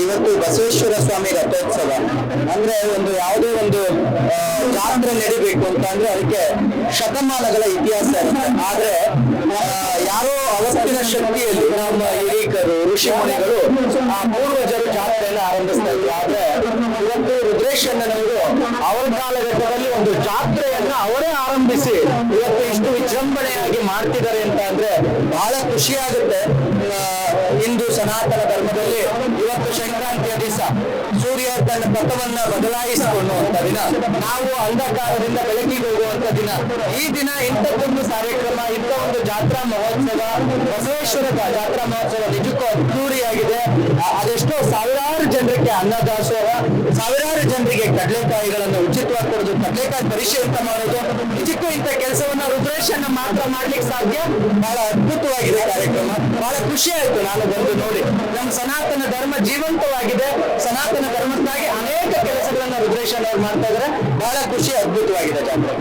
ಇವತ್ತು ಬಸವೇಶ್ವರ ಸ್ವಾಮಿ ರಥೋತ್ಸವ ಅಂದ್ರೆ ಯಾವುದೇ ಒಂದು ಜಾತ್ರೆ ನಡಿಬೇಕು ಅಂತ ಅಂದ್ರೆ ಅದಕ್ಕೆ ಶತಮಾನಗಳ ಇತಿಹಾಸ ಇರುತ್ತೆ. ಆದ್ರೆ ಯಾರೋ ಅವತ್ತಿನ ಶಕ್ತಿಯಲ್ಲಿ ನಮ್ಮ ಹಿರೀಕರು ಋಷಿ ಮುನಿಗಳು ಆ ಪೂರ್ವಜರು ಜಾತ್ರೆಯನ್ನು ಆರಂಭಿಸ್ತಾ ಇದ್ರು. ಆದ್ರೆ ಇವತ್ತು ರುದ್ರೇಶಣ್ಣನವರು ಅವರ ಕಾಲಘಟ್ಟದಲ್ಲಿ ಒಂದು ಜಾತ್ರೆಯನ್ನ ಅವರೇ ಆರಂಭಿಸಿ ಇವತ್ತು ಇಷ್ಟು ವಿಜೃಂಭಣೆಯಾಗಿ ಮಾಡ್ತಿದ್ದಾರೆ ಅಂತ ಅಂದ್ರೆ ಬಹಳ ಖುಷಿ ಆಗುತ್ತೆ. ಹಿಂದೂ ಸನಾತನ ಧರ್ಮದಲ್ಲಿ ಇವತ್ತು ಸಂಕ್ರಾಂತಿಯ ದಿವಸ ಸೂರ್ಯ ತನ್ನ ಪಥವನ್ನ ಬದಲಾಯಿಸಿಕೊಳ್ಳುವಂತ ದಿನ, ನಾವು ಅಂಧಕಾರದಿಂದ ಬೆಳಕಿಗೆ ಹೋಗುವಂತ ದಿನ. ಈ ದಿನ ಇಂಥದ್ದೊಂದು ಕಾರ್ಯಕ್ರಮ, ಇಂಥ ಒಂದು ಜಾತ್ರಾ ಮಹೋತ್ಸವ, ಬಸವೇಶ್ವರ ಜಾತ್ರಾ ಮಹೋತ್ಸವ ನಿಜಕ್ಕೂ ಅದ್ಧೂರಿಯಾಗಿದೆ. ಅದೆಷ್ಟೋ ಸಾವಿರಾರು ಜನರಿಗೆ ಅನ್ನದಾಸೋಹ, ಸಾವಿರಾರು ಜನರಿಗೆ ಕಡಲೆಕಾಯಿಗಳನ್ನು ಉಚಿತವಾಗಿ ಕೊಡೋದು, ಕಡಲೆಕಾಯಿ ಪರಿಶೀಲನೆ ಮಾಡೋದು, ನಿಜಕ್ಕೂ ಇಂಥ ಕೆಲಸವನ್ನ ರುದ್ರೇಶನ್ನ ಮಾತ್ರ ಮಾಡ್ಲಿಕ್ಕೆ ಸಾಧ್ಯ. ಬಹಳ ಅದ್ಭುತವಾಗಿದೆ ಕಾರ್ಯಕ್ರಮ, ಬಹಳ ಖುಷಿ ಆಯ್ತು ನಾನು ಬಂದು ನೋಡಿ. ನಮ್ಮ ಸನಾತನ ಧರ್ಮ ಜೀವಂತವಾಗಿದೆ, ಸನಾತನ ಧರ್ಮಕ್ಕಾಗಿ ಅನೇಕ ಕೆಲಸಗಳನ್ನ ರುದ್ರೇಶನ್ ಅವ್ರು ಮಾಡ್ತಾ ಇದ್ದಾರೆ. ಬಹಳ ಖುಷಿ, ಅದ್ಭುತವಾಗಿದೆ ಜಾತ್ರೆ.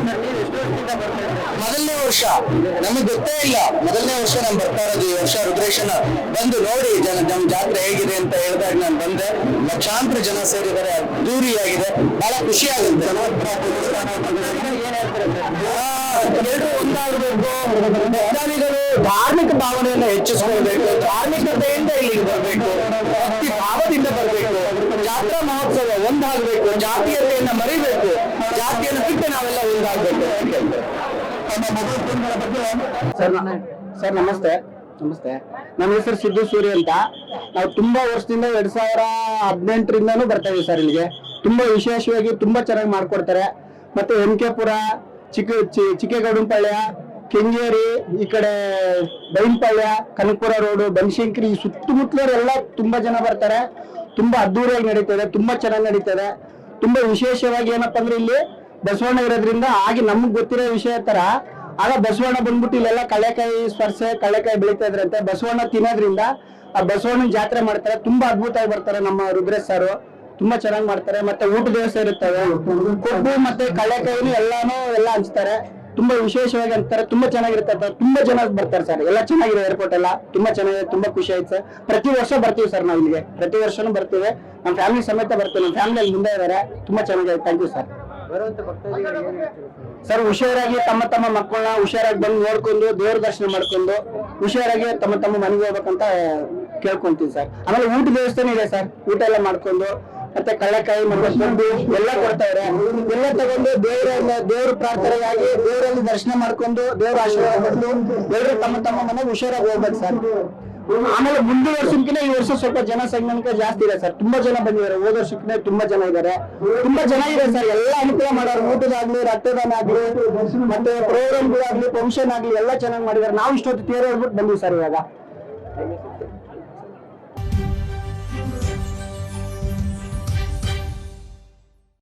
ಮೊದಲನೇ ವರ್ಷ ನಮಗೆ ಗೊತ್ತೇ ಇಲ್ಲ, ಮೊದಲನೇ ವರ್ಷ ನಾನು ಬರ್ತಾ ಇರೋದು. ಈ ವರ್ಷ ರುದ್ರೇಶನ ಬಂದು ನೋಡಿ ನಮ್ಮ ಜಾತ್ರೆ ಹೇಗಿದೆ ಅಂತ ಹೇಳಿದಾಗ ನಾನು ಬಂದೆ. ಲಕ್ಷಾಂತರ ಜನ ಸೇರಿದ್ದಾರೆ, ಅದ್ದೂರಿಯಾಗಿದೆ, ಬಹಳ ಖುಷಿ ಆಗುತ್ತೆ. ಎಲ್ಲರೂ ಒಂದಾಗಬೇಕು, ಭಕ್ತಾದಿಗಳು ಧಾರ್ಮಿಕ ಭಾವನೆಯನ್ನು ಹೆಚ್ಚಿಸ್ಕೊಳ್ಬೇಕು, ಧಾರ್ಮಿಕತೆಯಿಂದ ಇಲ್ಲಿಗೆ ಬರಬೇಕು, ಭಕ್ತಿ ಭಾವದಿಂದ ಬರಬೇಕು. ಜಾತ್ರಾ ಮಹೋತ್ಸವ ಒಂದಾಗಬೇಕು, ಜಾತೀಯತೆಯನ್ನ ಮರಿಬೇಕು, ಜಾತಿಯನ್ನು ಬಿಟ್ಟು ನಾವೆಲ್ಲ ಒಂದಾಗಬೇಕು. ಸರ್ ನಮಸ್ತೆ. ನಮ್ಮ ಹೆಸರು ಸಿದ್ದು ಸೂರಿ ಅಂತ. ನಾವು ತುಂಬಾ ವರ್ಷದಿಂದ 2018ರಿಂದನೂ ಬರ್ತಾ ಇದೀವಿ ಸರ್. ಇಲ್ಲಿಗೆ ತುಂಬಾ ವಿಶೇಷವಾಗಿ ತುಂಬಾ ಚೆನ್ನಾಗಿ ಮಾಡ್ಕೊಡ್ತಾರೆ. ಮತ್ತೆ ಎನ್ಕೆಪುರ, ಚಿಕ್ಕೇಗೌಡನಪಾಳ್ಯ, ಕೆಂಗೇರಿ, ಈ ಕಡೆ ಬೈನ್ಪಾಳ್ಯ, ಕನಕಪುರ ರೋಡು, ಬನಶಂಕರಿ, ಈ ಸುತ್ತಮುತ್ತಲರೆಲ್ಲ ತುಂಬಾ ಜನ ಬರ್ತಾರೆ. ತುಂಬಾ ಅದ್ದೂರಿಯಾಗಿ ನಡೀತದೆ, ತುಂಬಾ ಚೆನ್ನಾಗಿ ನಡೀತದೆ. ತುಂಬಾ ವಿಶೇಷವಾಗಿ ಏನಪ್ಪಾ ಅಂದ್ರೆ ಇಲ್ಲಿ ಬಸವಣ್ಣ ಇರೋದ್ರಿಂದ ಹಾಗೆ ನಮ್ಗೆ ಗೊತ್ತಿರೋ ವಿಷಯ ತರ ಆಗ ಬಸವಣ್ಣ ಬಂದ್ಬಿಟ್ಟು ಇಲ್ಲೆಲ್ಲ ಕಳ್ಳೆಕಾಯಿ ಸ್ಪರ್ಶೆ, ಕಳ್ಳೆಕಾಯಿ ಬೆಳೀತಾ ಇದ್ರಂತೆ. ಬಸವಣ್ಣ ತಿನ್ನೋದ್ರಿಂದ ಆ ಬಸವಣ್ಣನ ಜಾತ್ರೆ ಮಾಡ್ತಾರೆ. ತುಂಬಾ ಅದ್ಭುತವಾಗಿ ಬರ್ತಾರೆ ನಮ್ಮ ರುದ್ರೇಶ್ ಸಾರು, ತುಂಬಾ ಚೆನ್ನಾಗಿ ಮಾಡ್ತಾರೆ. ಮತ್ತೆ ಊಟ ವ್ಯವಸ್ಥೆ ಇರುತ್ತವೆ, ಕೊಬ್ಬು ಮತ್ತೆ ಕಳ್ಳೆಕಾಯಿನೂ ಎಲ್ಲ ಹಂಚ್ತಾರೆ. ತುಂಬಾ ವಿಶೇಷವಾಗಿ ಅಂತಾರೆ, ತುಂಬಾ ಚೆನ್ನಾಗಿರುತ್ತೆ. ತುಂಬಾ ಜನ ಬರ್ತಾರೆ ಸರ್, ಎಲ್ಲ ಚೆನ್ನಾಗಿದೆ. ಏರ್ಪೋರ್ಟ್ ಎಲ್ಲ ತುಂಬಾ ಚೆನ್ನಾಗಿದೆ, ತುಂಬಾ ಖುಷಿ ಆಯ್ತು ಸರ್. ಪ್ರತಿ ವರ್ಷ ಬರ್ತೀವಿ ಸರ್ ನಾವು ಇಲ್ಲಿಗೆ, ಪ್ರತಿ ವರ್ಷನೂ ಬರ್ತೀವಿ. ನಮ್ಮ ಫ್ಯಾಮಿಲಿ ಸಮೇತ ಬರ್ತೀವಿ, ನಮ್ಮ ಫ್ಯಾಮಿಲಿ ಮುಂದೆ ಇದ್ದಾರೆ. ತುಂಬಾ ಚೆನ್ನಾಗಿದೆ. Thank you sir. ಸರ್ ಹುಷಾರಾಗಿ ತಮ್ಮ ಮಕ್ಕಳನ್ನ ಹುಷಾರಾಗಿ ಬಂದು ನೋಡ್ಕೊಂಡು ದೇವ್ರ ದರ್ಶನ ಮಾಡ್ಕೊಂಡು ಹುಷಾರಾಗಿ ತಮ್ಮ ಮನೆಗೆ ಹೋಗ್ಬೇಕಂತ ಕೇಳ್ಕೊಂತೀವಿ ಸರ್. ಆಮೇಲೆ ಊಟ ದೇವಸ್ಥಾನ ಇದೆ ಸರ್, ಊಟ ಎಲ್ಲ ಮಾಡ್ಕೊಂಡು ಮತ್ತೆ ಕಳ್ಳೆಕಾಯಿ ಮತ್ತೆ ಸೊಪ್ಪು ಎಲ್ಲ ಕೊಡ್ತಾರೆ. ಎಲ್ಲ ತಗೊಂಡು ದೇವ್ರ ಪ್ರಾರ್ಥನೆಯಾಗಿ ದೇವರಲ್ಲಿ ದರ್ಶನ ಮಾಡ್ಕೊಂಡು ದೇವ್ರ ಆಶೀರ್ವಾದ ಪಡೆದು ಎಲ್ಲರೂ ತಮ್ಮ ಮನೆಗೆ ಹುಷಾರಾಗಿ ಹೋಗ್ಬೇಕು ಸರ್. ಆಮೇಲೆ ಮುಂದಿನ ವರ್ಷಕ್ಕಿಂತ ಈ ವರ್ಷ ಸ್ವಲ್ಪ ಜನ ಸಂಖ್ಯೆ ಜಾಸ್ತಿ ಇದೆ ಸರ್. ತುಂಬಾ ಜನ ಬಂದಿದ್ದಾರೆ, ಹೋದ ವರ್ಷಕ್ಕಿಂತ ತುಂಬಾ ಜನ ಇದ್ದಾರೆ. ತುಂಬಾ ಜನ ಇದೆ ಸರ್, ಎಲ್ಲ ಅನುಕೂಲ ಮಾಡೋರು, ಊಟದಾಗ್ಲಿ, ರಕ್ತದಾನ ಆಗ್ಲಿ, ಮತ್ತೆ ಪ್ರೋಗ್ರಾಮ್ಗಳಾಗ್ಲಿ, ಫಂಕ್ಷನ್ ಆಗ್ಲಿ ಎಲ್ಲ ಚೆನ್ನಾಗಿ ಮಾಡಿದ್ದಾರೆ. ನಾವು ಇಷ್ಟೊತ್ತು ತೇರು ಹೇಳ್ಬಿಟ್ಟು ಬಂದಿವಿ ಸರ್ ಇವಾಗ.